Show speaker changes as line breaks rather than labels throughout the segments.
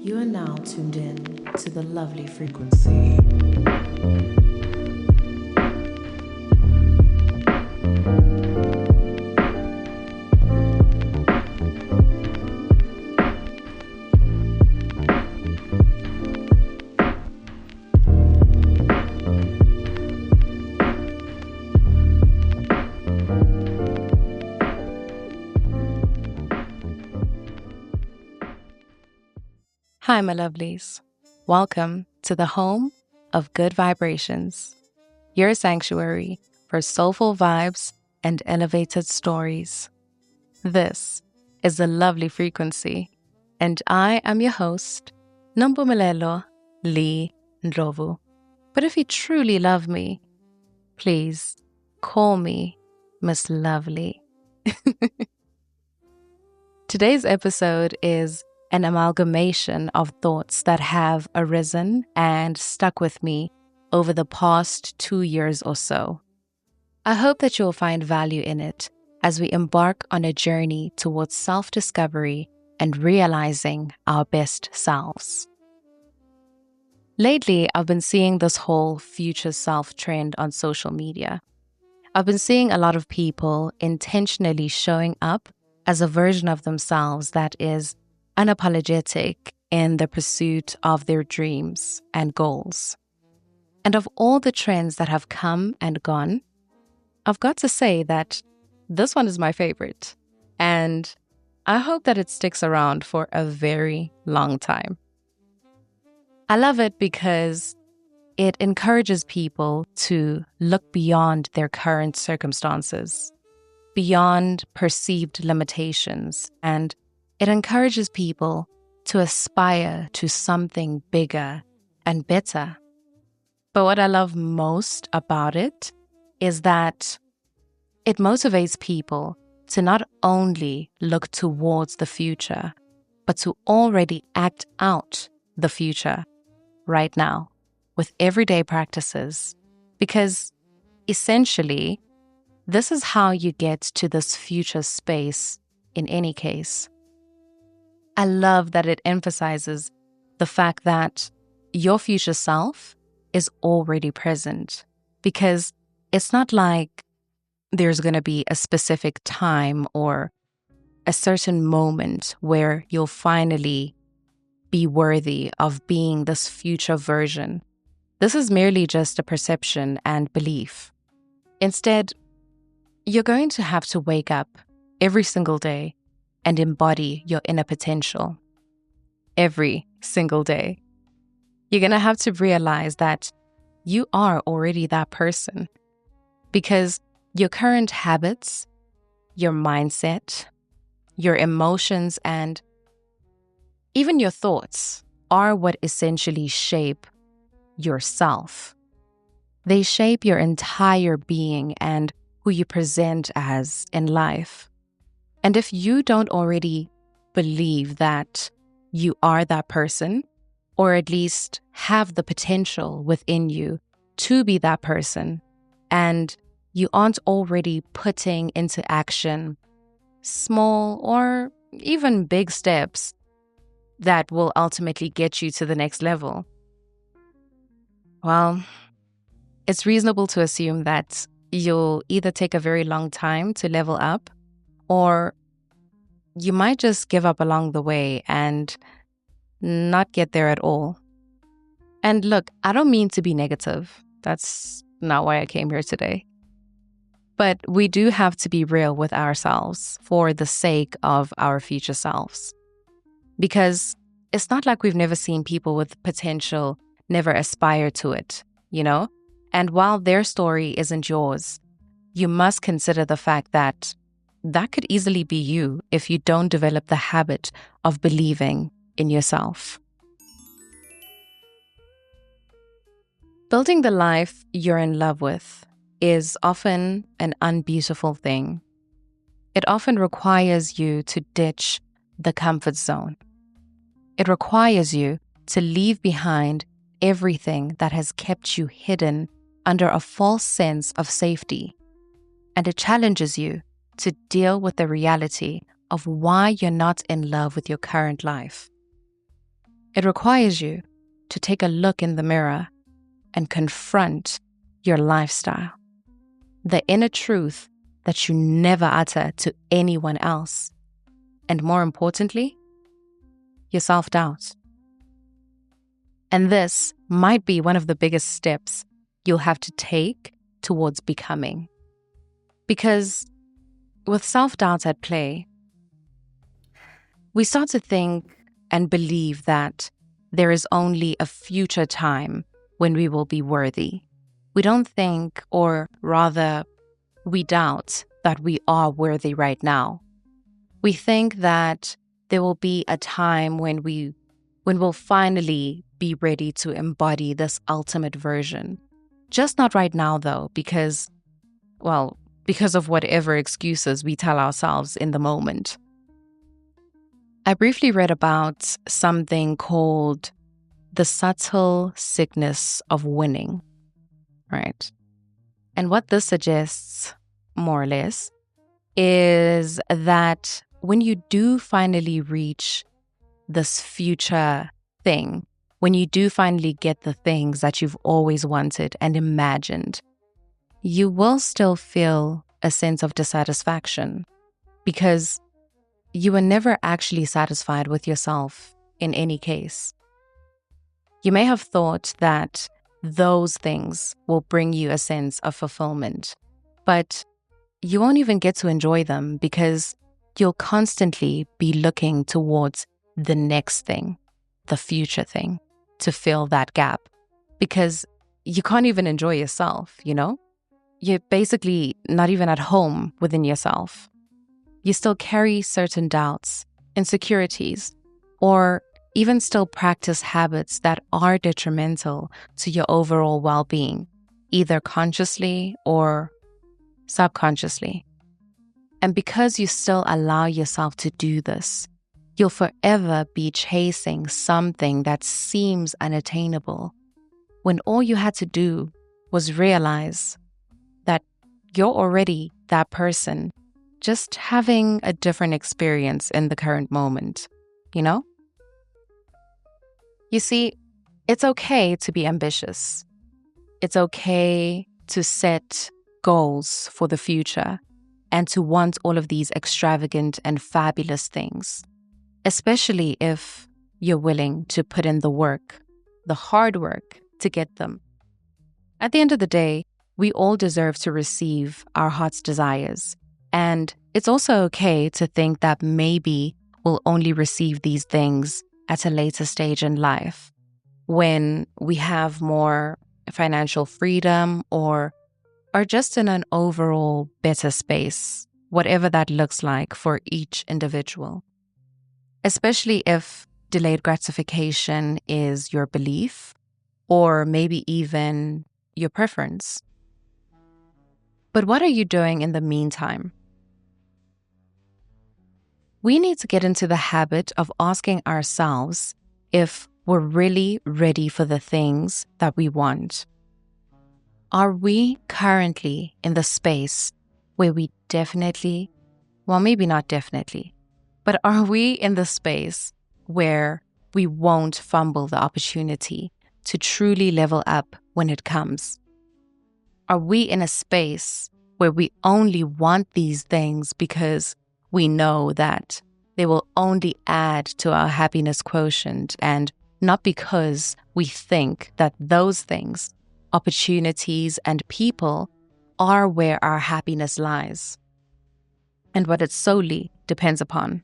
You are now tuned in to the lovely frequency.
Hi, my lovelies. Welcome to the home of good vibrations, your sanctuary for soulful vibes and elevated stories. This is the lovely frequency, and I am your host, Nompumelelo Lee Ndlovu. But if you truly love me, please call me Miss Lovely. Today's episode is an amalgamation of thoughts that have arisen and stuck with me over the past 2 years or so. I hope that you'll find value in it as we embark on a journey towards self-discovery and realizing our best selves. Lately, I've been seeing this whole future self trend on social media. I've been seeing a lot of people intentionally showing up as a version of themselves that is unapologetic in the pursuit of their dreams and goals. And of all the trends that have come and gone, I've got to say that this one is my favorite, and I hope that it sticks around for a very long time. I love it because it encourages people to look beyond their current circumstances, beyond perceived limitations, and it encourages people to aspire to something bigger and better. But what I love most about it is that it motivates people to not only look towards the future, but to already act out the future right now with everyday practices. Because essentially, this is how you get to this future space in any case. I love that it emphasizes the fact that your future self is already present, because it's not like there's going to be a specific time or a certain moment where you'll finally be worthy of being this future version. This is merely just a perception and belief. Instead, you're going to have to wake up every single day and embody your inner potential every single day. You're going to have to realize that you are already that person, because your current habits, your mindset, your emotions, and even your thoughts are what essentially shape yourself. They shape your entire being and who you present as in life. And if you don't already believe that you are that person, or at least have the potential within you to be that person, and you aren't already putting into action small or even big steps that will ultimately get you to the next level, well, it's reasonable to assume that you'll either take a very long time to level up, or you might just give up along the way and not get there at all. And look, I don't mean to be negative. That's not why I came here today. But we do have to be real with ourselves for the sake of our future selves. Because it's not like we've never seen people with potential never aspire to it, you know? And while their story isn't yours, you must consider the fact that that could easily be you if you don't develop the habit of believing in yourself. Building the life you're in love with is often an unbeautiful thing. It often requires you to ditch the comfort zone. It requires you to leave behind everything that has kept you hidden under a false sense of safety. And it challenges you to deal with the reality of why you're not in love with your current life. It requires you to take a look in the mirror and confront your lifestyle, the inner truth that you never utter to anyone else, and more importantly, your self-doubt. And this might be one of the biggest steps you'll have to take towards becoming. Because with self-doubt at play, we start to think and believe that there is only a future time when we will be worthy. We don't think, or rather, we doubt that we are worthy right now. We think that there will be a time when we'll finally be ready to embody this ultimate version. Just not right now, though, because of whatever excuses we tell ourselves in the moment. I briefly read about something called the subtle sickness of winning, right? And what this suggests, more or less, is that when you do finally reach this future thing, when you do finally get the things that you've always wanted and imagined, you will still feel a sense of dissatisfaction because you were never actually satisfied with yourself in any case. You may have thought that those things will bring you a sense of fulfillment, but you won't even get to enjoy them because you'll constantly be looking towards the next thing, the future thing, to fill that gap because you can't even enjoy yourself, you know? You're basically not even at home within yourself. You still carry certain doubts, insecurities, or even still practice habits that are detrimental to your overall well-being, either consciously or subconsciously. And because you still allow yourself to do this, you'll forever be chasing something that seems unattainable, when all you had to do was realize that you're already that person, just having a different experience in the current moment, you know? You see, it's okay to be ambitious. It's okay to set goals for the future and to want all of these extravagant and fabulous things, especially if you're willing to put in the work, the hard work to get them. At the end of the day, we all deserve to receive our heart's desires. And it's also okay to think that maybe we'll only receive these things at a later stage in life, when we have more financial freedom or are just in an overall better space, whatever that looks like for each individual. Especially if delayed gratification is your belief or maybe even your preference. But what are you doing in the meantime? We need to get into the habit of asking ourselves if we're really ready for the things that we want. Are we currently in the space where we definitely, well, maybe not definitely, but are we in the space where we won't fumble the opportunity to truly level up when it comes? Are we in a space where we only want these things because we know that they will only add to our happiness quotient, and not because we think that those things, opportunities, and people are where our happiness lies and what it solely depends upon?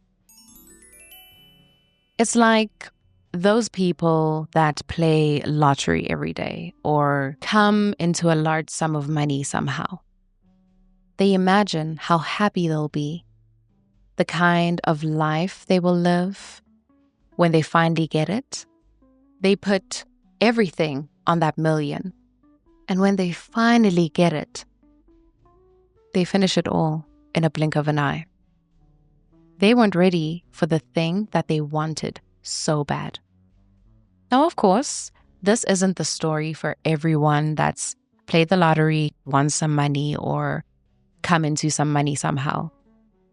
It's like those people that play lottery every day or come into a large sum of money somehow. They imagine how happy they'll be, the kind of life they will live when they finally get it. They put everything on that million. And when they finally get it, they finish it all in a blink of an eye. They weren't ready for the thing that they wanted so bad. Now, of course, this isn't the story for everyone that's played the lottery, won some money, or come into some money somehow.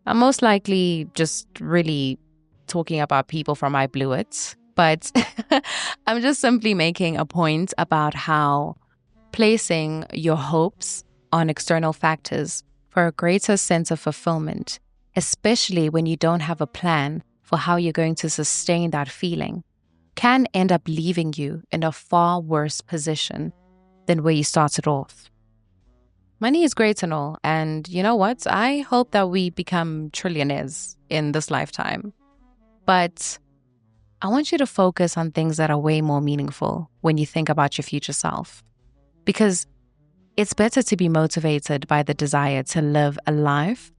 I'm most likely just really talking about people from I blew it. But I'm just simply making a point about how placing your hopes on external factors for a greater sense of fulfillment, especially when you don't have a plan for how you're going to sustain that feeling, can end up leaving you in a far worse position than where you started off. Money is great and all, and you know what? I hope that we become trillionaires in this lifetime. But I want you to focus on things that are way more meaningful when you think about your future self. Because it's better to be motivated by the desire to live a life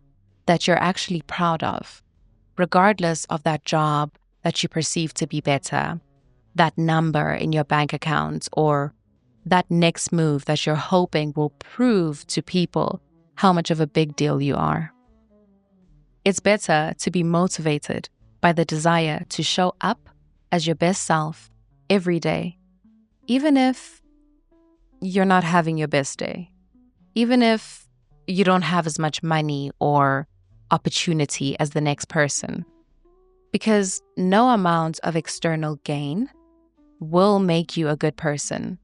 that you're actually proud of, regardless of that job that you perceive to be better, that number in your bank account, or that next move that you're hoping will prove to people how much of a big deal you are. It's better to be motivated by the desire to show up as your best self every day, even if you're not having your best day, even if you don't have as much money or opportunity as the next person, because no amount of external gain will make you a good person.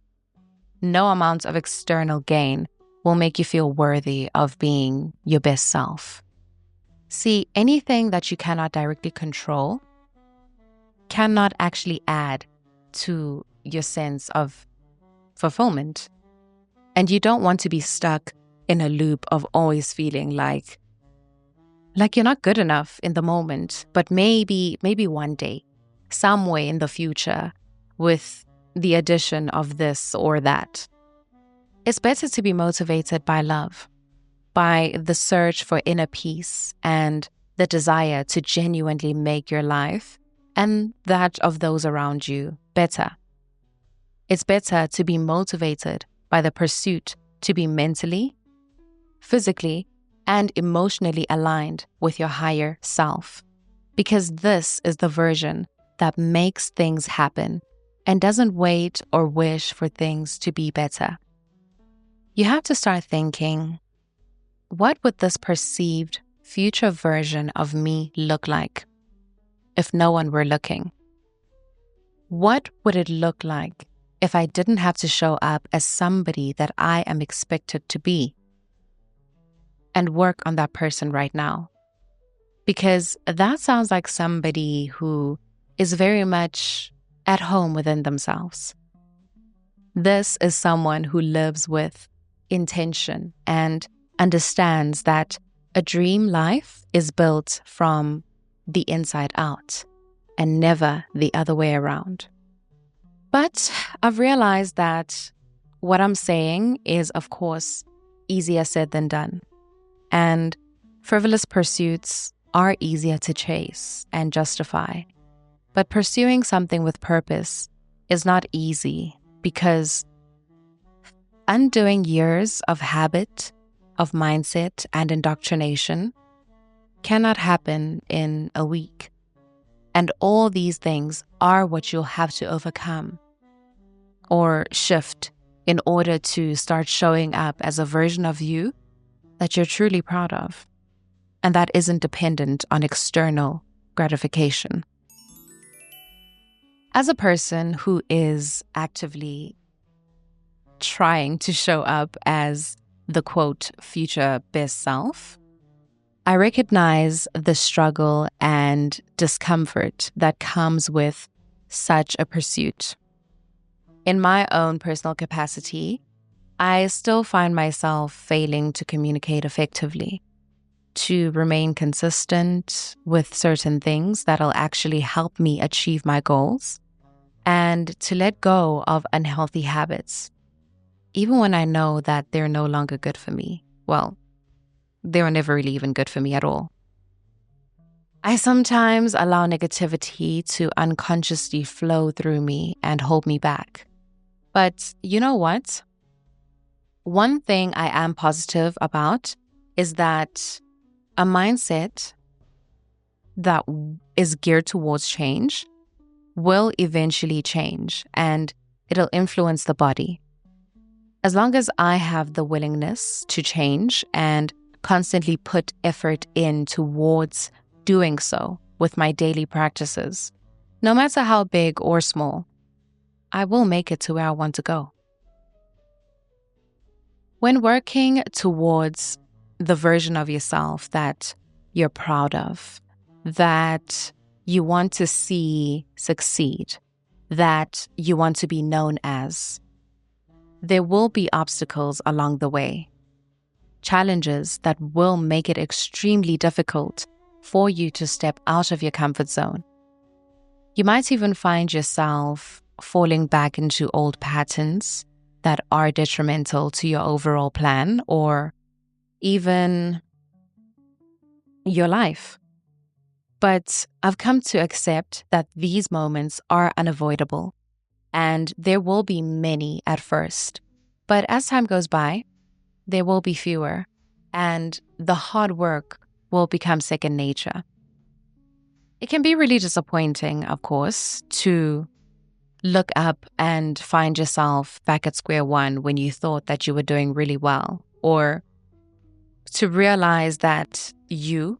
No amount of external gain will make you feel worthy of being your best self. See, anything that you cannot directly control cannot actually add to your sense of fulfillment. And you don't want to be stuck in a loop of always feeling like you're not good enough in the moment, but maybe one day, somewhere in the future, with the addition of this or that. It's better to be motivated by love, by the search for inner peace and the desire to genuinely make your life and that of those around you better. It's better to be motivated by the pursuit to be mentally, physically, and emotionally aligned with your higher self, because this is the version that makes things happen and doesn't wait or wish for things to be better. You have to start thinking, what would this perceived future version of me look like if no one were looking? What would it look like if I didn't have to show up as somebody that I am expected to be? And work on that person right now. Because that sounds like somebody who is very much at home within themselves. This is someone who lives with intention and understands that a dream life is built from the inside out and never the other way around. But I've realized that what I'm saying is, of course, easier said than done. And frivolous pursuits are easier to chase and justify. But pursuing something with purpose is not easy, because undoing years of habit, of mindset, and indoctrination cannot happen in a week. And all these things are what you'll have to overcome or shift in order to start showing up as a version of you that you're truly proud of, and that isn't dependent on external gratification. As a person who is actively trying to show up as the quote future best self, I recognize the struggle and discomfort that comes with such a pursuit. In my own personal capacity, I still find myself failing to communicate effectively, to remain consistent with certain things that'll actually help me achieve my goals, and to let go of unhealthy habits, even when I know that they're no longer good for me. Well, they were never really even good for me at all. I sometimes allow negativity to unconsciously flow through me and hold me back. But you know what? One thing I am positive about is that a mindset that is geared towards change will eventually change, and it'll influence the body. As long as I have the willingness to change and constantly put effort in towards doing so with my daily practices, No matter how big or small, I will make it to where I want to go. When working towards the version of yourself that you're proud of, that you want to see succeed, that you want to be known as, there will be obstacles along the way, challenges that will make it extremely difficult for you to step out of your comfort zone. You might even find yourself falling back into old patterns that are detrimental to your overall plan or even your life. But I've come to accept that these moments are unavoidable, and there will be many at first. But as time goes by, there will be fewer, and the hard work will become second nature. It can be really disappointing, of course, to look up and find yourself back at square one when you thought that you were doing really well, or to realize that your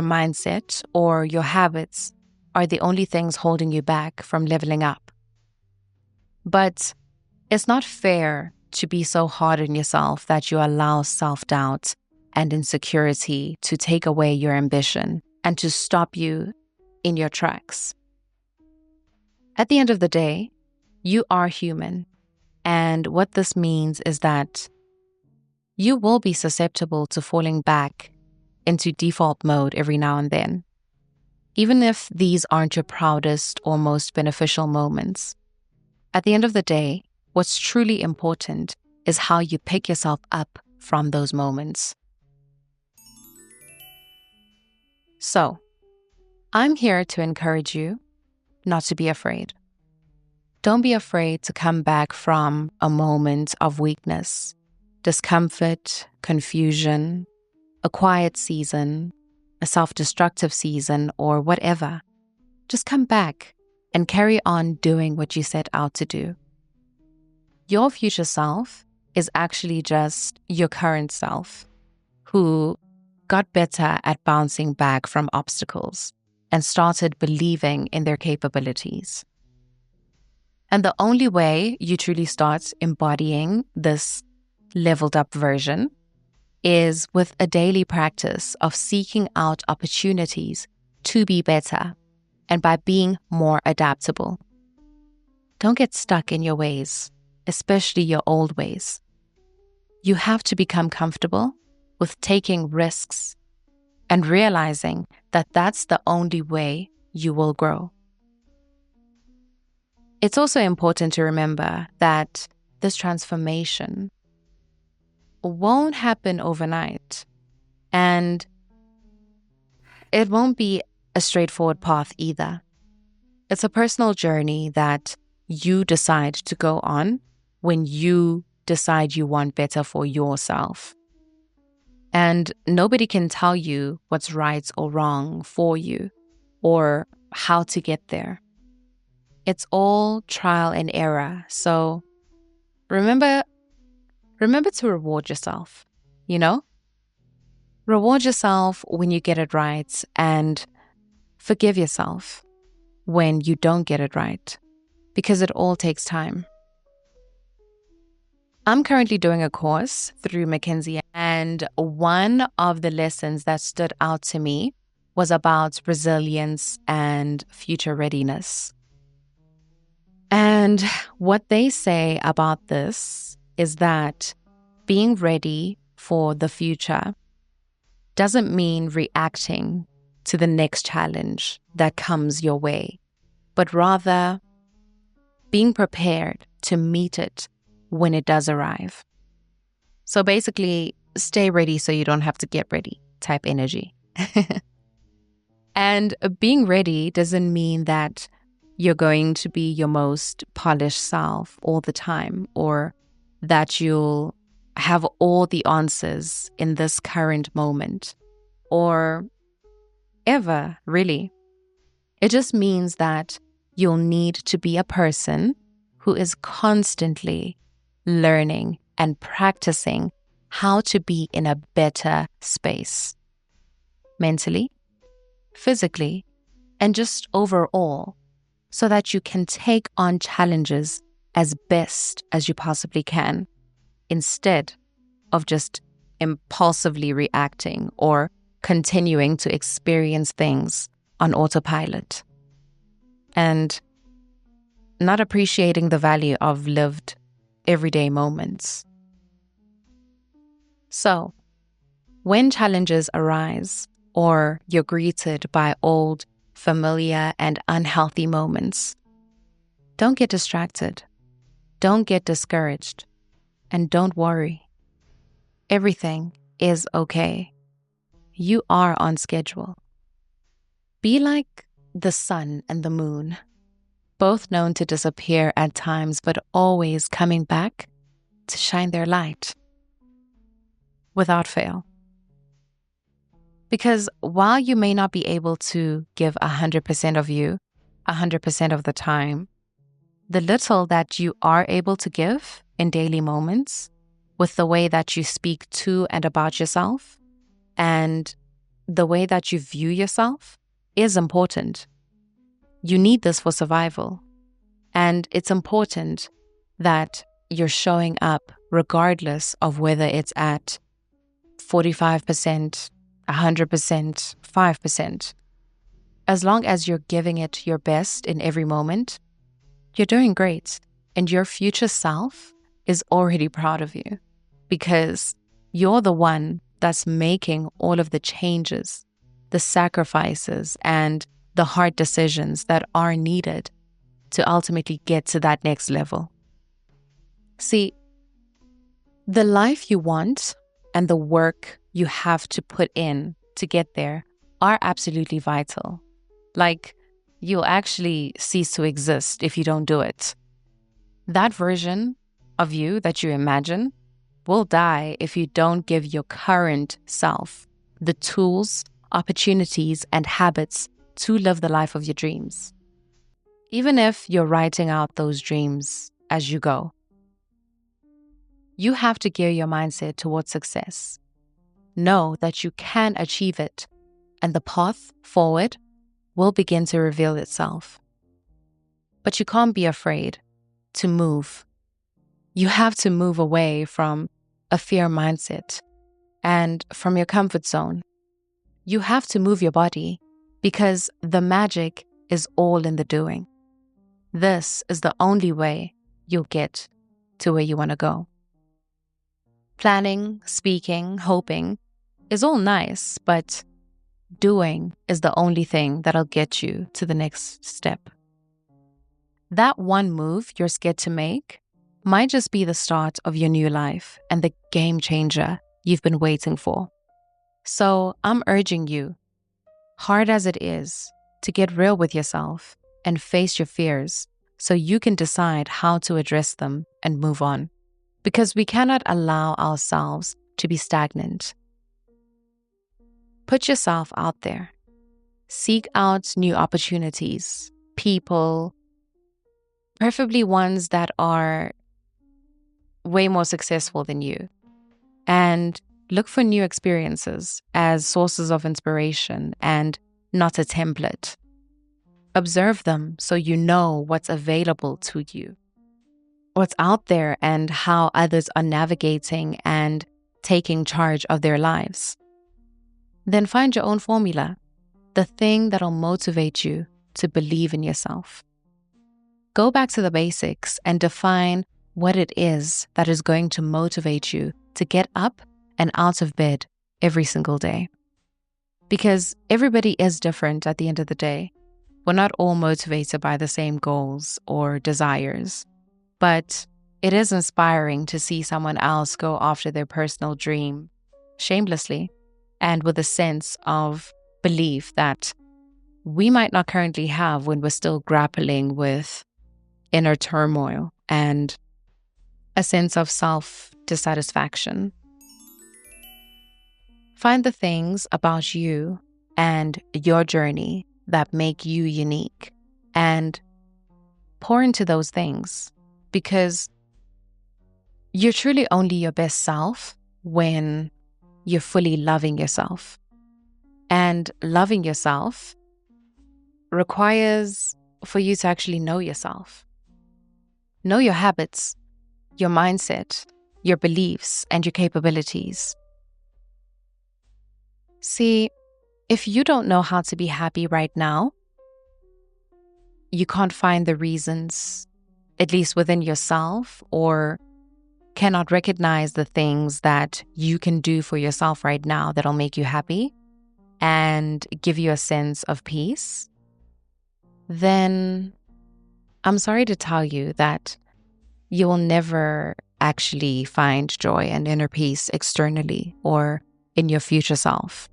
mindset, or your habits are the only things holding you back from leveling up. But it's not fair to be so hard on yourself that you allow self-doubt and insecurity to take away your ambition and to stop you in your tracks. At the end of the day, you are human. And what this means is that you will be susceptible to falling back into default mode every now and then, even if these aren't your proudest or most beneficial moments. At the end of the day, what's truly important is how you pick yourself up from those moments. So, I'm here to encourage you not to be afraid. Don't be afraid to come back from a moment of weakness, discomfort, confusion, a quiet season, a self-destructive season, or whatever. Just come back and carry on doing what you set out to do. Your future self is actually just your current self who got better at bouncing back from obstacles and started believing in their capabilities. And the only way you truly start embodying this leveled up version is with a daily practice of seeking out opportunities to be better and by being more adaptable. Don't get stuck in your ways, especially your old ways. You have to become comfortable with taking risks and realizing that that's the only way you will grow. It's also important to remember that this transformation won't happen overnight, and it won't be a straightforward path either. It's a personal journey that you decide to go on when you decide you want better for yourself. And nobody can tell you what's right or wrong for you or how to get there. It's all trial and error. So remember to reward yourself, Reward yourself when you get it right and forgive yourself when you don't get it right, because it all takes time. I'm currently doing a course through Frequencee, and one of the lessons that stood out to me was about resilience and future readiness. And what they say about this is that being ready for the future doesn't mean reacting to the next challenge that comes your way, but rather being prepared to meet it when it does arrive. So basically, stay ready so you don't have to get ready type energy. And being ready doesn't mean that you're going to be your most polished self all the time, or that you'll have all the answers in this current moment, or ever, really. It just means that you'll need to be a person who is constantly learning and practicing how to be in a better space, mentally, physically, and just overall, so that you can take on challenges as best as you possibly can, instead of just impulsively reacting or continuing to experience things on autopilot and not appreciating the value of lived everyday moments. So, when challenges arise or you're greeted by old, familiar, and unhealthy moments, don't get distracted, don't get discouraged, and don't worry. Everything is okay. You are on schedule. Be like the sun and the moon, both known to disappear at times, but always coming back to shine their light without fail. Because while you may not be able to give 100% of you 100% of the time, the little that you are able to give in daily moments, with the way that you speak to and about yourself, and the way that you view yourself, is important. You need this for survival. And it's important that you're showing up regardless of whether it's at 45%, 100%, 5%. As long as you're giving it your best in every moment, you're doing great. And your future self is already proud of you because you're the one that's making all of the changes, the sacrifices, and the hard decisions that are needed to ultimately get to that next level. See, the life you want and the work you have to put in to get there are absolutely vital. Like, you'll actually cease to exist if you don't do it. That version of you that you imagine will die if you don't give your current self the tools, opportunities, and habits to live the life of your dreams. Even if you're writing out those dreams as you go, you have to gear your mindset towards success. Know that you can achieve it, and the path forward will begin to reveal itself. But you can't be afraid to move. You have to move away from a fear mindset and from your comfort zone. You have to move your body because the magic is all in the doing. This is the only way you'll get to where you want to go. Planning, speaking, hoping is all nice, but doing is the only thing that'll get you to the next step. That one move you're scared to make might just be the start of your new life and the game changer you've been waiting for. So I'm urging you, hard as it is, to get real with yourself and face your fears so you can decide how to address them and move on. Because we cannot allow ourselves to be stagnant. Put yourself out there. Seek out new opportunities, people, preferably ones that are way more successful than you. And look for new experiences as sources of inspiration and not a template. Observe them so you know what's available to you, what's out there, and how others are navigating and taking charge of their lives. Then find your own formula, the thing that'll motivate you to believe in yourself. Go back to the basics and define what it is that is going to motivate you to get up and out of bed every single day. Because everybody is different at the end of the day. We're not all motivated by the same goals or desires, but it is inspiring to see someone else go after their personal dream shamelessly and with a sense of belief that we might not currently have when we're still grappling with inner turmoil and a sense of self-dissatisfaction. Find the things about you and your journey that make you unique and pour into those things, because you're truly only your best self when you're fully loving yourself. And loving yourself requires for you to actually know yourself. Know your habits, your mindset, your beliefs, and your capabilities. See, if you don't know how to be happy right now, you can't find the reasons, at least within yourself, or cannot recognize the things that you can do for yourself right now that'll make you happy and give you a sense of peace, then I'm sorry to tell you that you will never actually find joy and inner peace externally or in your future self.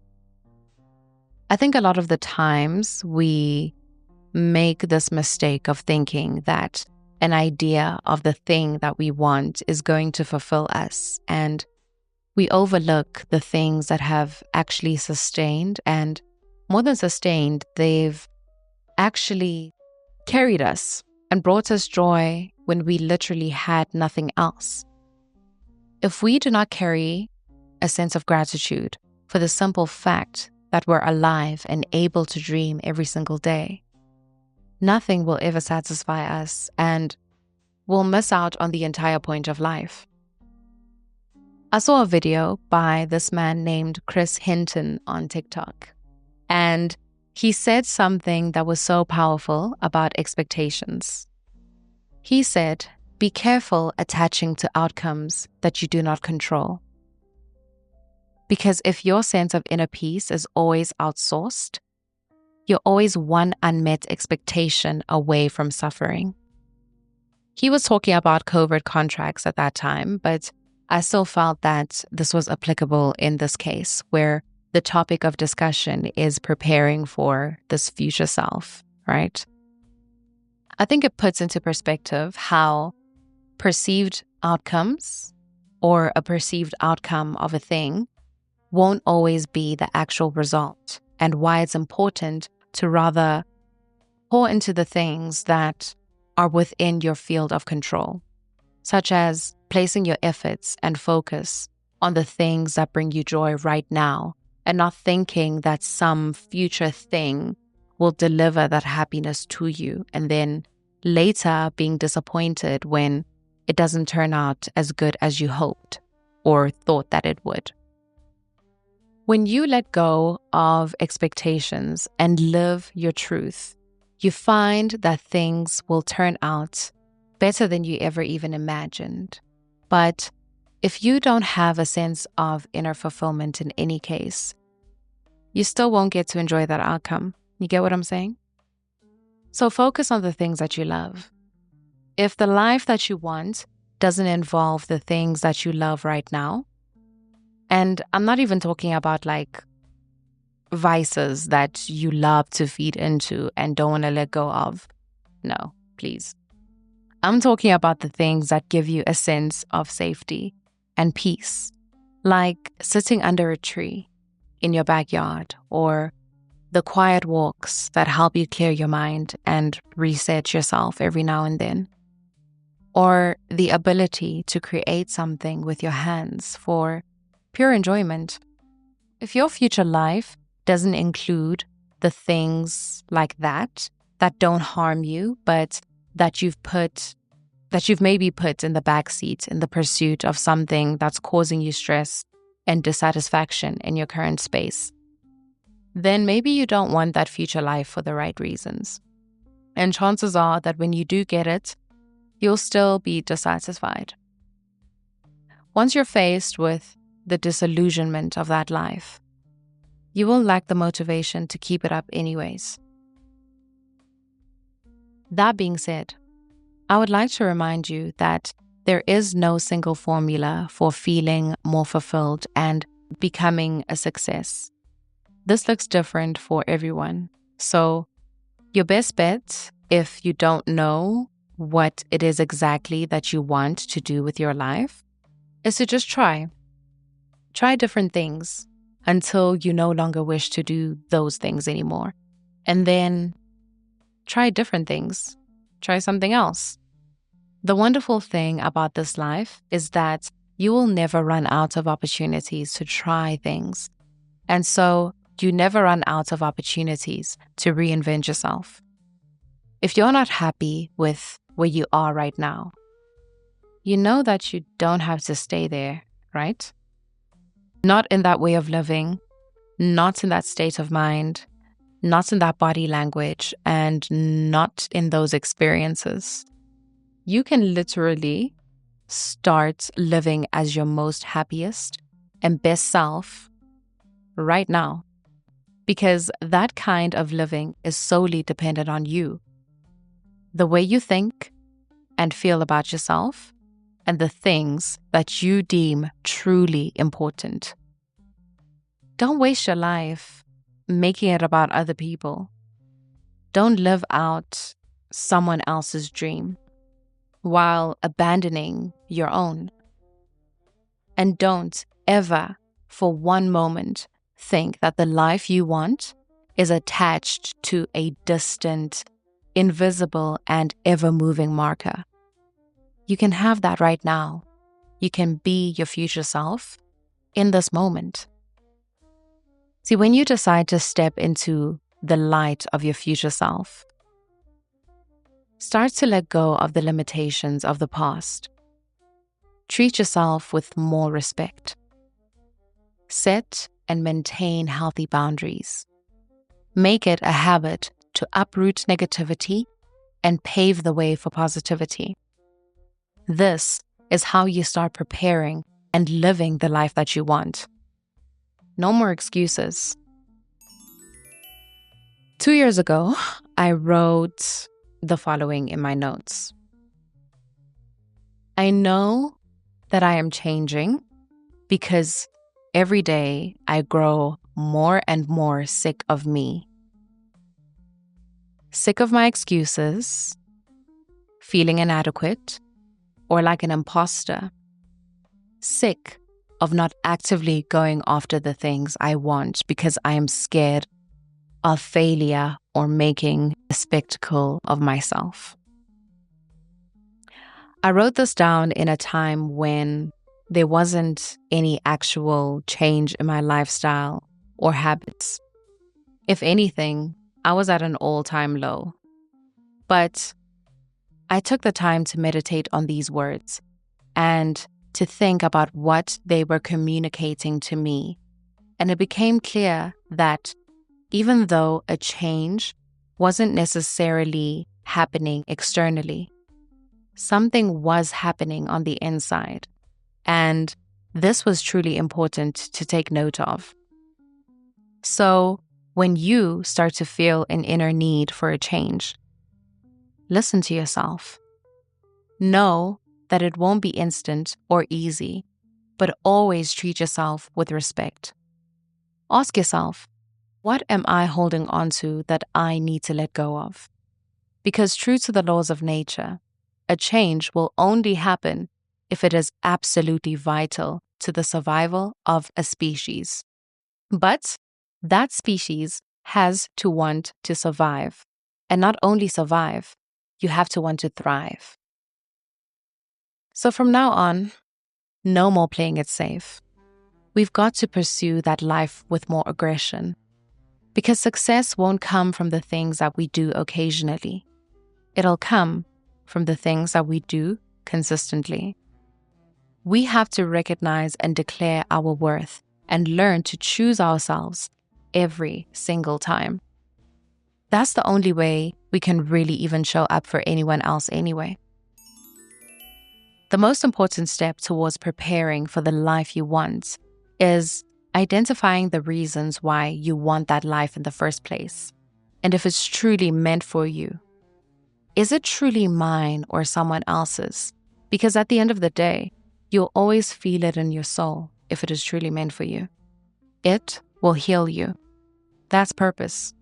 I think a lot of the times we make this mistake of thinking that an idea of the thing that we want is going to fulfill us, and we overlook the things that have actually sustained, and more than sustained, they've actually carried us and brought us joy when we literally had nothing else. If we do not carry a sense of gratitude for the simple fact that we're alive and able to dream every single day, nothing will ever satisfy us, and we'll miss out on the entire point of life. I saw a video by this man named Chris Hinton on TikTok, and he said something that was so powerful about expectations. He said, "Be careful attaching to outcomes that you do not control. Because if your sense of inner peace is always outsourced, you're always one unmet expectation away from suffering." He was talking about covert contracts at that time, but I still felt that this was applicable in this case, where the topic of discussion is preparing for this future self, right? I think it puts into perspective how perceived outcomes or a perceived outcome of a thing won't always be the actual result, and why it's important to rather pour into the things that are within your field of control, such as placing your efforts and focus on the things that bring you joy right now, and not thinking that some future thing will deliver that happiness to you, and then later being disappointed when it doesn't turn out as good as you hoped or thought that it would. When you let go of expectations and live your truth, you find that things will turn out better than you ever even imagined. But if you don't have a sense of inner fulfillment in any case, you still won't get to enjoy that outcome. You get what I'm saying? So focus on the things that you love. If the life that you want doesn't involve the things that you love right now, and I'm not even talking about like vices that you love to feed into and don't want to let go of. No, please. I'm talking about the things that give you a sense of safety and peace, like sitting under a tree in your backyard, or the quiet walks that help you clear your mind and reset yourself every now and then, or the ability to create something with your hands for pure enjoyment. If your future life doesn't include the things like that don't harm you, but that you've maybe put in the backseat in the pursuit of something that's causing you stress and dissatisfaction in your current space, then maybe you don't want that future life for the right reasons. And chances are that when you do get it, you'll still be dissatisfied. Once you're faced with the disillusionment of that life, you will lack the motivation to keep it up anyways. That being said, I would like to remind you that there is no single formula for feeling more fulfilled and becoming a success. This looks different for everyone. So your best bet, if you don't know what it is exactly that you want to do with your life, is to just try. Try different things until you no longer wish to do those things anymore. And then try different things. Try something else. The wonderful thing about this life is that you will never run out of opportunities to try things. And so you never run out of opportunities to reinvent yourself. If you're not happy with where you are right now, you know that you don't have to stay there, right? Not in that way of living, not in that state of mind, not in that body language, and not in those experiences. You can literally start living as your most happiest and best self right now, because that kind of living is solely dependent on you. The way you think and feel about yourself and the things that you deem truly important. Don't waste your life making it about other people. Don't live out someone else's dream while abandoning your own. And don't ever, for one moment, think that the life you want is attached to a distant, invisible, and ever-moving marker. You can have that right now. You can be your future self in this moment. See, when you decide to step into the light of your future self, start to let go of the limitations of the past. Treat yourself with more respect. Set and maintain healthy boundaries. Make it a habit to uproot negativity and pave the way for positivity. This is how you start preparing and living the life that you want. No more excuses. 2 years ago, I wrote the following in my notes. I know that I am changing because every day I grow more and more sick of me. Sick of my excuses, feeling inadequate, or like an imposter. Sick of not actively going after the things I want because I am scared of failure or making a spectacle of myself. I wrote this down in a time when there wasn't any actual change in my lifestyle or habits. If anything, I was at an all-time low. But I took the time to meditate on these words and to think about what they were communicating to me. And it became clear that even though a change wasn't necessarily happening externally, something was happening on the inside. And this was truly important to take note of. So when you start to feel an inner need for a change, listen to yourself. Know that it won't be instant or easy, but always treat yourself with respect. Ask yourself, what am I holding on to that I need to let go of? Because true to the laws of nature, a change will only happen if it is absolutely vital to the survival of a species. But that species has to want to survive. And not only survive, you have to want to thrive. So from now on, no more playing it safe. We've got to pursue that life with more aggression. Because success won't come from the things that we do occasionally. It'll come from the things that we do consistently. We have to recognize and declare our worth and learn to choose ourselves every single time. That's the only way we can really even show up for anyone else anyway. The most important step towards preparing for the life you want is identifying the reasons why you want that life in the first place, and if it's truly meant for you. Is it truly mine or someone else's? Because at the end of the day, you'll always feel it in your soul if it is truly meant for you. It will heal you. That's purpose.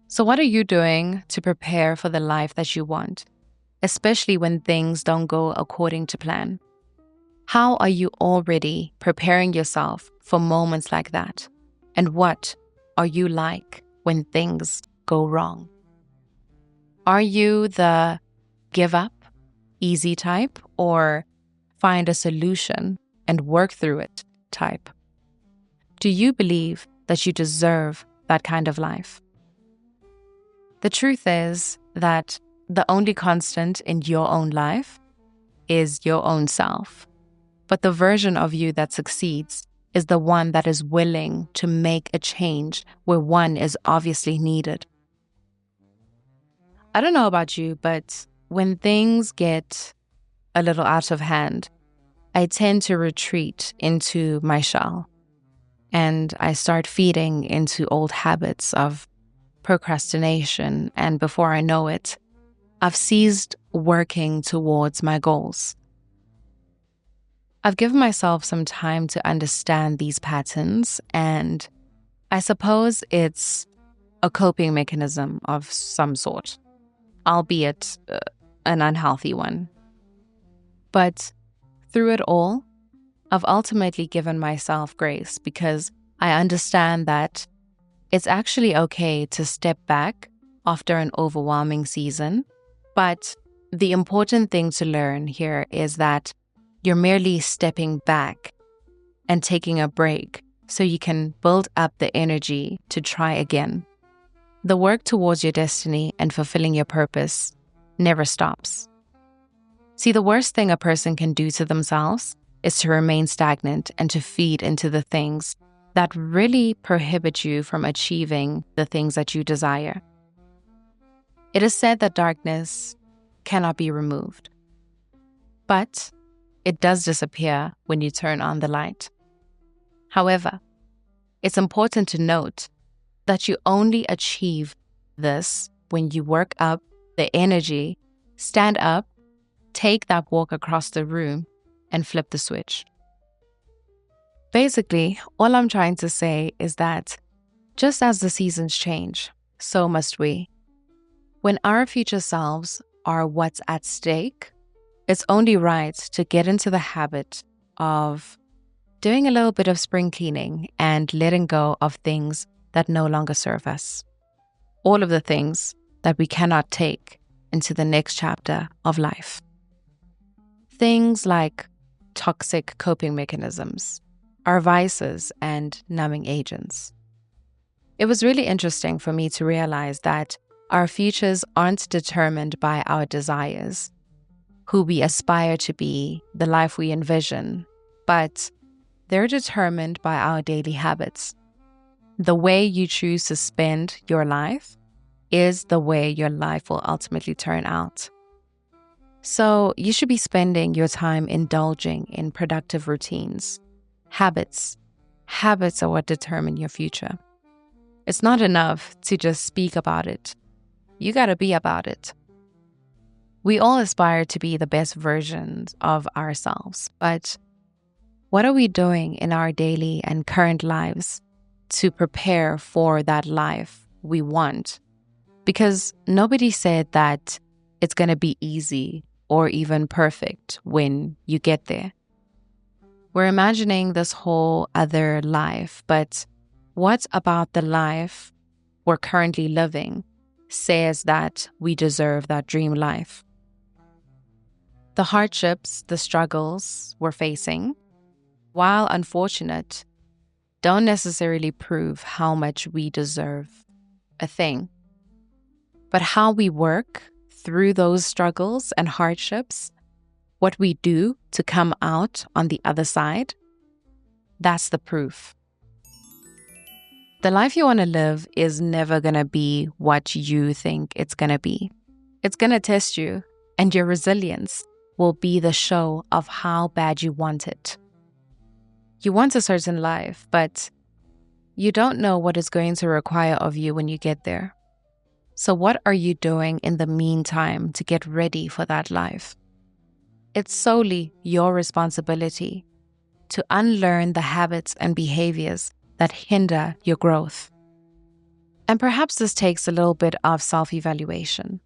So what are you doing to prepare for the life that you want, especially when things don't go according to plan? How are you already preparing yourself for moments like that? And what are you like when things go wrong? Are you the give up, easy type, or find a solution and work through it type? Do you believe that you deserve that kind of life? The truth is that the only constant in your own life is your own self. But the version of you that succeeds is the one that is willing to make a change where one is obviously needed. I don't know about you, but when things get a little out of hand, I tend to retreat into my shell and I start feeding into old habits of procrastination. And before I know it, I've ceased working towards my goals. I've given myself some time to understand these patterns, and I suppose it's a coping mechanism of some sort, albeit an unhealthy one. But through it all, I've ultimately given myself grace because I understand that it's actually okay to step back after an overwhelming season. But the important thing to learn here is that you're merely stepping back and taking a break so you can build up the energy to try again. The work towards your destiny and fulfilling your purpose never stops. See, the worst thing a person can do to themselves is to remain stagnant and to feed into the things that really prohibit you from achieving the things that you desire. It is said that darkness cannot be removed, but it does disappear when you turn on the light. However, it's important to note that you only achieve this when you work up the energy, stand up, take that walk across the room, and flip the switch. Basically, all I'm trying to say is that just as the seasons change, so must we. When our future selves are what's at stake, it's only right to get into the habit of doing a little bit of spring cleaning and letting go of things that no longer serve us. All of the things that we cannot take into the next chapter of life. Things like toxic coping mechanisms, our vices, and numbing agents. It was really interesting for me to realize that our futures aren't determined by our desires, who we aspire to be, the life we envision, but they're determined by our daily habits. The way you choose to spend your life is the way your life will ultimately turn out. So you should be spending your time indulging in productive routines. Habits. Habits are what determine your future. It's not enough to just speak about it. You gotta be about it. We all aspire to be the best versions of ourselves, but what are we doing in our daily and current lives to prepare for that life we want? Because nobody said that it's gonna be easy or even perfect when you get there. We're imagining this whole other life, but what about the life we're currently living says that we deserve that dream life? The hardships, the struggles we're facing, while unfortunate, don't necessarily prove how much we deserve a thing. But how we work through those struggles and hardships, what we do to come out on the other side, that's the proof. The life you want to live is never going to be what you think it's going to be. It's going to test you, and your resilience will be the show of how bad you want it. You want a certain life, but you don't know what it's going to require of you when you get there. So what are you doing in the meantime to get ready for that life? It's solely your responsibility to unlearn the habits and behaviors that hinder your growth. And perhaps this takes a little bit of self-evaluation.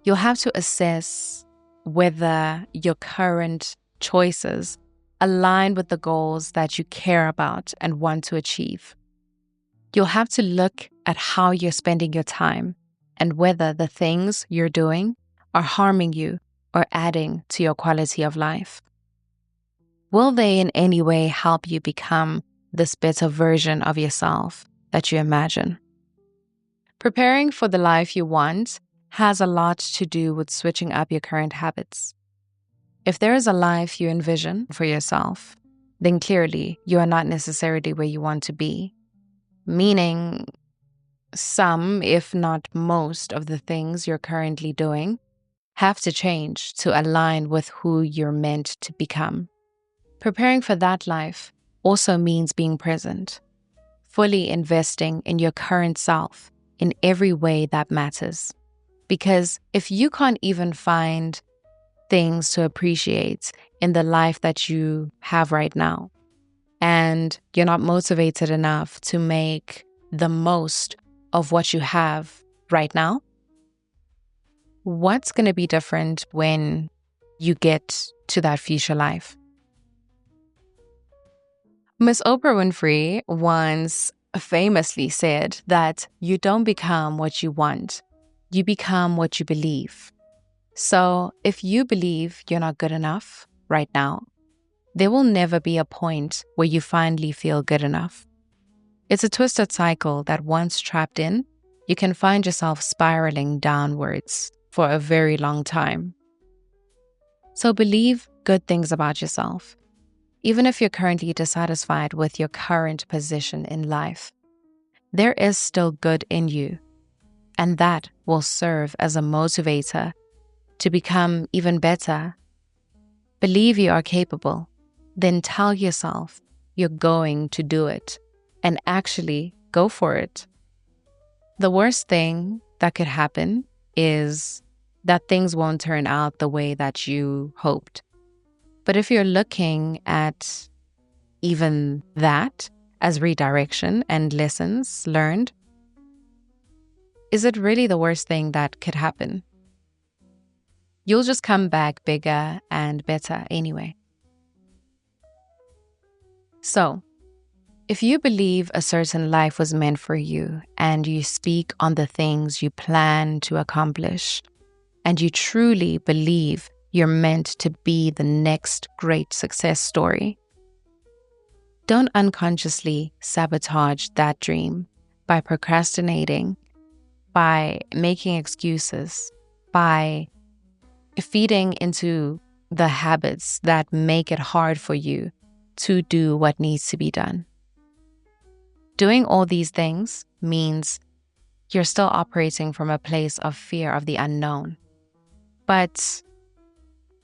You'll have to assess whether your current choices align with the goals that you care about and want to achieve. You'll have to look at how you're spending your time and whether the things you're doing are harming you or adding to your quality of life. Will they in any way help you become this better version of yourself that you imagine? Preparing for the life you want has a lot to do with switching up your current habits. If there is a life you envision for yourself, then clearly you are not necessarily where you want to be. Meaning, some, if not most, of the things you're currently doing have to change to align with who you're meant to become. Preparing for that life also means being present, fully investing in your current self in every way that matters. Because if you can't even find things to appreciate in the life that you have right now, and you're not motivated enough to make the most of what you have right now, what's going to be different when you get to that future life? Miss Oprah Winfrey once famously said that you don't become what you want, you become what you believe. So if you believe you're not good enough right now, there will never be a point where you finally feel good enough. It's a twisted cycle that once trapped in, you can find yourself spiraling downwards for a very long time. So believe good things about yourself, even if you're currently dissatisfied with your current position in life. There is still good in you, and that will serve as a motivator to become even better. Believe you are capable, then tell yourself you're going to do it, and actually go for it. The worst thing that could happen is that things won't turn out the way that you hoped. But if you're looking at even that as redirection and lessons learned, is it really the worst thing that could happen? You'll just come back bigger and better anyway. So, if you believe a certain life was meant for you and you speak on the things you plan to accomplish, and you truly believe you're meant to be the next great success story, don't unconsciously sabotage that dream by procrastinating, by making excuses, by feeding into the habits that make it hard for you to do what needs to be done. Doing all these things means you're still operating from a place of fear of the unknown. But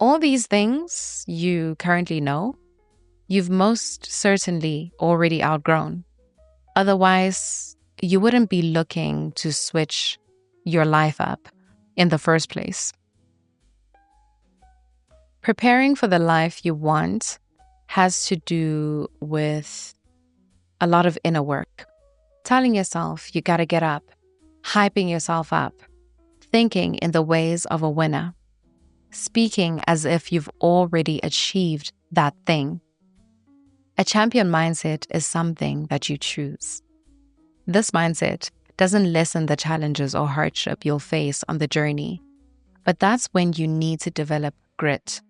all these things you currently know, you've most certainly already outgrown. Otherwise, you wouldn't be looking to switch your life up in the first place. Preparing for the life you want has to do with a lot of inner work. Telling yourself you gotta get up, hyping yourself up, thinking in the ways of a winner, speaking as if you've already achieved that thing. A champion mindset is something that you choose. This mindset doesn't lessen the challenges or hardship you'll face on the journey, but that's when you need to develop grit,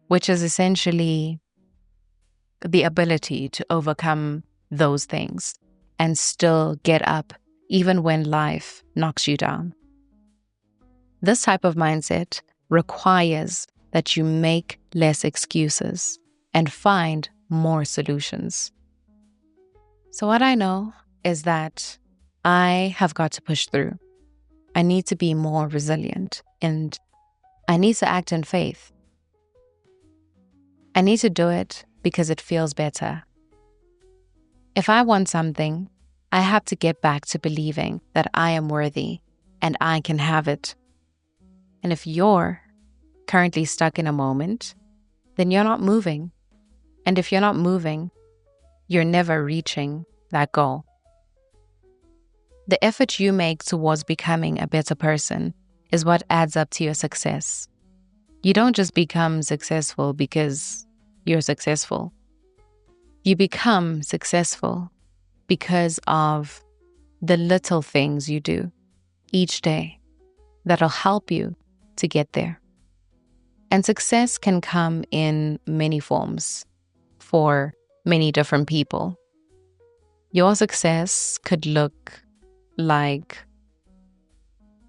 which is essentially the ability to overcome those things and still get up even when life knocks you down. This type of mindset requires that you make less excuses and find more solutions. So what I know is that I have got to push through. I need to be more resilient, and I need to act in faith. I need to do it because it feels better. If I want something, I have to get back to believing that I am worthy and I can have it. And if you're currently stuck in a moment, then you're not moving. And if you're not moving, you're never reaching that goal. The effort you make towards becoming a better person is what adds up to your success. You don't just become successful because you're successful. You become successful because of the little things you do each day that'll help you to get there. And success can come in many forms for many different people. Your success could look like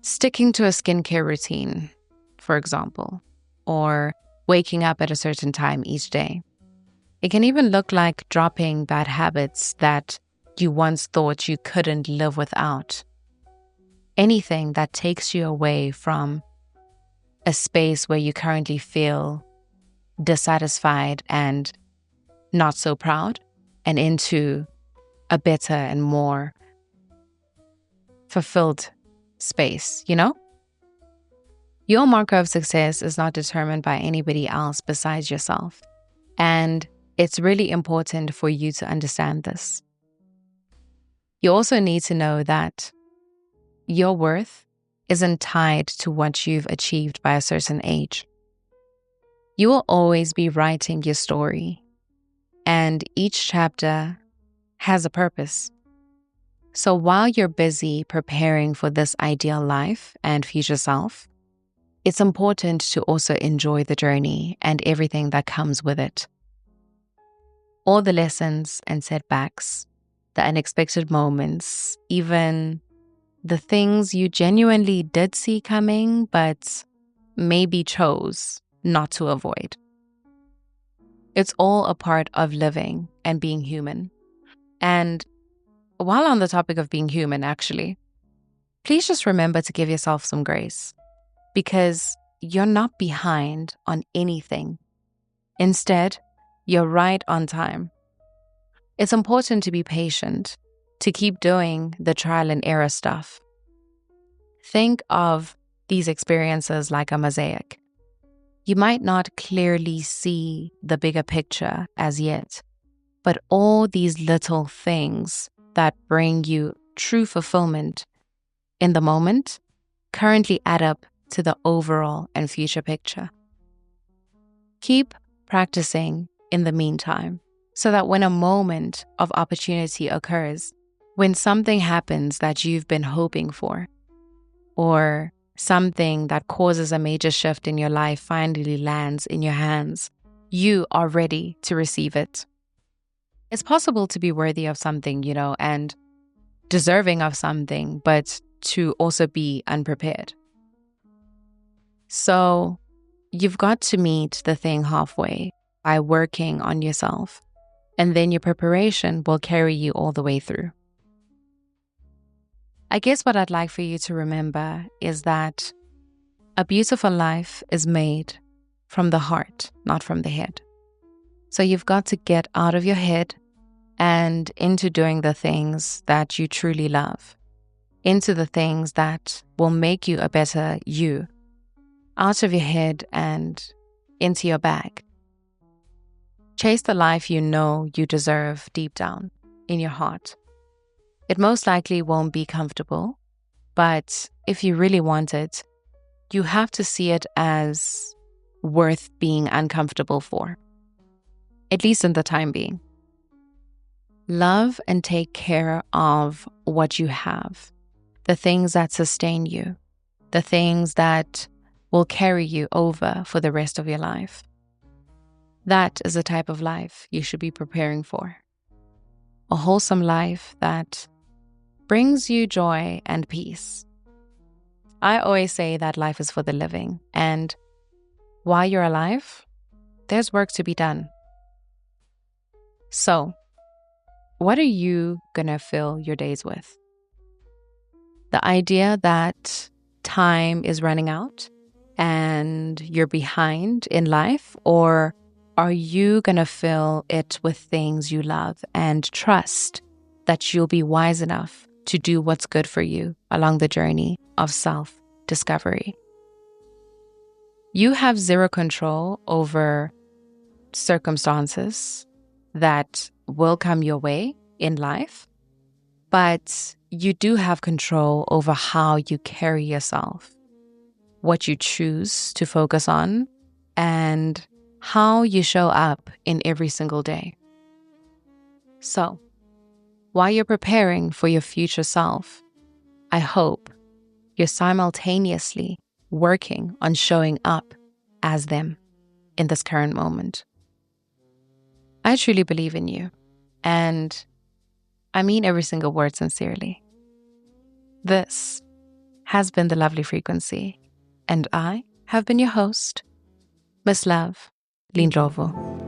sticking to a skincare routine, for example, or waking up at a certain time each day. It can even look like dropping bad habits that you once thought you couldn't live without. Anything that takes you away from a space where you currently feel dissatisfied and not so proud, and into a better and more fulfilled space, Your marker of success is not determined by anybody else besides yourself. And it's really important for you to understand this. You also need to know that your worth isn't tied to what you've achieved by a certain age. You will always be writing your story, and each chapter has a purpose. So while you're busy preparing for this ideal life and future self, it's important to also enjoy the journey and everything that comes with it. All the lessons and setbacks, the unexpected moments, even the things you genuinely did see coming, but maybe chose not to avoid. It's all a part of living and being human. And while on the topic of being human, actually, please just remember to give yourself some grace, because you're not behind on anything. Instead, you're right on time. It's important to be patient, to keep doing the trial and error stuff. Think of these experiences like a mosaic. You might not clearly see the bigger picture as yet, but all these little things that bring you true fulfillment in the moment currently add up to the overall and future picture. Keep practicing in the meantime, so that when a moment of opportunity occurs, when something happens that you've been hoping for, or something that causes a major shift in your life finally lands in your hands, you are ready to receive it. It's possible to be worthy of something, and deserving of something, but to also be unprepared. So you've got to meet the thing halfway by working on yourself, and then your preparation will carry you all the way through. I guess what I'd like for you to remember is that a beautiful life is made from the heart, not from the head. So you've got to get out of your head and into doing the things that you truly love, into the things that will make you a better you, out of your head and into your bag. Chase the life you know you deserve deep down in your heart. It most likely won't be comfortable, but if you really want it, you have to see it as worth being uncomfortable for, at least in the time being. Love and take care of what you have, the things that sustain you, the things that will carry you over for the rest of your life. That is the type of life you should be preparing for. A wholesome life that brings you joy and peace. I always say that life is for the living, and while you're alive, there's work to be done. So, what are you gonna fill your days with? The idea that time is running out and you're behind in life, or are you gonna fill it with things you love and trust that you'll be wise enough to do what's good for you along the journey of self-discovery? You have zero control over circumstances that will come your way in life, but you do have control over how you carry yourself, what you choose to focus on, and how you show up in every single day. So, while you're preparing for your future self, I hope you're simultaneously working on showing up as them in this current moment. I truly believe in you, and I mean every single word sincerely. This has been the Lovely Frequency, and I have been your host, Miss Love Lindrovo.